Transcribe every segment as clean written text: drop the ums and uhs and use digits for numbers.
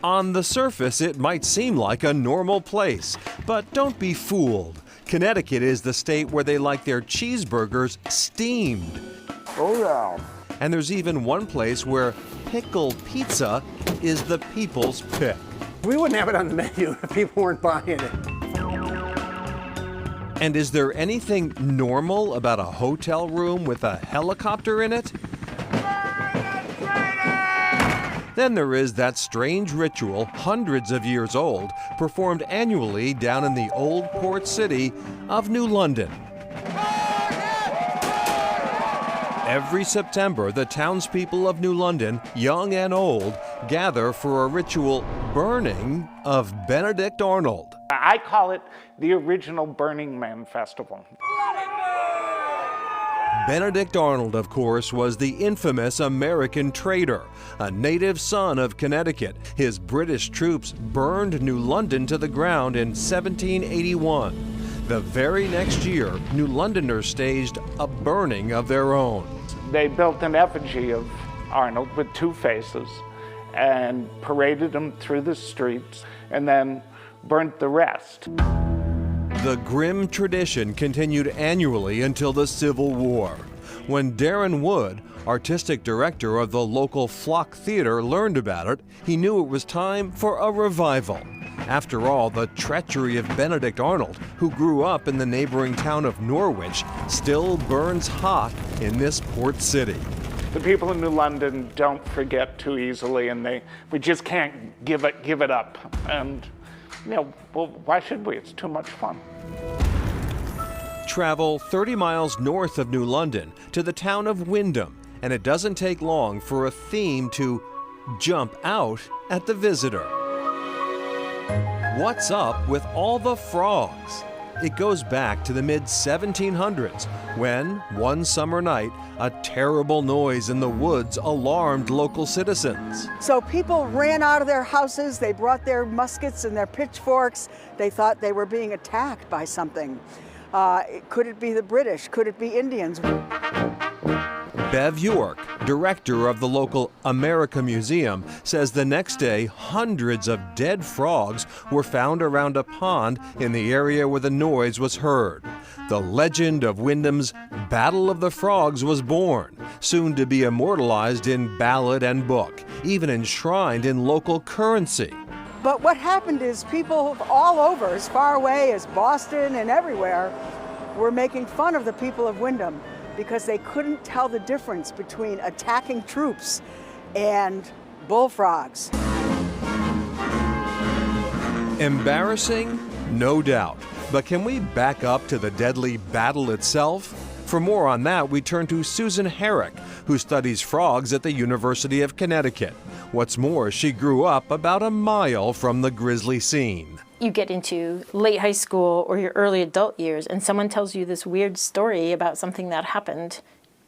On the surface, it might seem like a normal place, but don't be fooled. Connecticut is the state where they like their cheeseburgers steamed. Oh yeah. And there's even one place where pickle pizza is the people's pick. We wouldn't have it on the menu if people weren't buying it. And is there anything normal about a hotel room with a helicopter in it? Then there is that strange ritual, hundreds of years old, performed annually down in the old port city of New London. Every September, the townspeople of New London, young and old, gather for a ritual burning of Benedict Arnold. I call it the original Burning Man Festival. Benedict Arnold, of course, was the infamous American traitor, a native son of Connecticut. His British troops burned New London to the ground in 1781. The very next year, New Londoners staged a burning of their own. They built an effigy of Arnold with two faces and paraded him through the streets and then burnt the rest. The grim tradition continued annually until the Civil War. When Darren Wood, artistic director of the local Flock Theater, learned about it, he knew it was time for a revival. After all, the treachery of Benedict Arnold, who grew up in the neighboring town of Norwich, still burns hot in this port city. The people in New London don't forget too easily, and we just can't give it up. And well, why should we? It's too much fun. Travel 30 miles north of New London to the town of Windham, and it doesn't take long for a theme to jump out at the visitor. What's up with all the frogs? It goes back to the mid-1700s when, one summer night, a terrible noise in the woods alarmed local citizens. So people ran out of their houses, they brought their muskets and their pitchforks. They thought they were being attacked by something. Could it be the British? Could it be Indians? Bev York, director of the local America Museum, says the next day hundreds of dead frogs were found around a pond in the area where the noise was heard. The legend of Windham's Battle of the Frogs was born, soon to be immortalized in ballad and book, even enshrined in local currency. But what happened is people all over, as far away as Boston and everywhere, were making fun of the people of Windham because they couldn't tell the difference between attacking troops and bullfrogs. Embarrassing? No doubt. But can we back up to the deadly battle itself? For more on that, we turn to Susan Herrick, who studies frogs at the University of Connecticut. What's more, she grew up about a mile from the grisly scene. You get into late high school or your early adult years and someone tells you this weird story about something that happened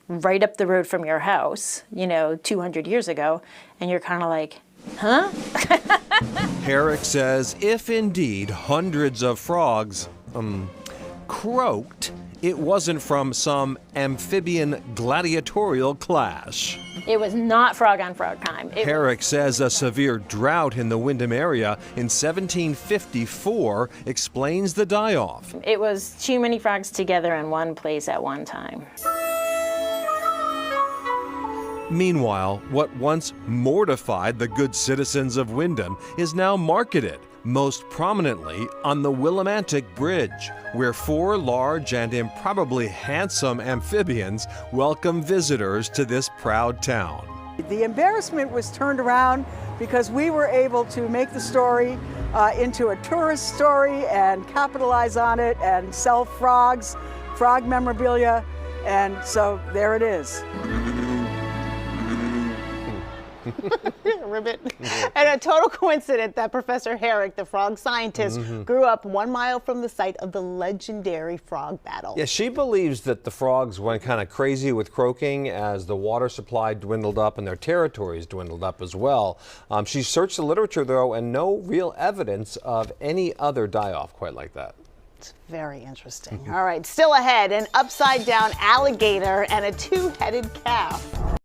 right up the road from your house, 200 years ago, and you're kind of like, huh? Herrick says if indeed hundreds of frogs, croaked, it wasn't from some amphibian gladiatorial clash. It was not frog on frog time. Herrick says a severe drought in the Windham area in 1754 explains the die-off. It was too many frogs together in one place at one time. Meanwhile, what once mortified the good citizens of Windham is now marketed, most prominently on the Willimantic Bridge, where 4 large and improbably handsome amphibians welcome visitors to this proud town. The embarrassment was turned around because we were able to make the story into a tourist story and capitalize on it and sell frogs, frog memorabilia, and so there it is. Ribbit. And a total coincidence that Professor Herrick, the frog scientist, grew up 1 mile from the site of the legendary frog battle. Yeah, she believes that the frogs went kind of crazy with croaking as the water supply dwindled up and their territories dwindled up as well. She searched the literature, though, and no real evidence of any other die-off quite like that. It's very interesting. All right, still ahead, an upside-down alligator and a 2-headed calf.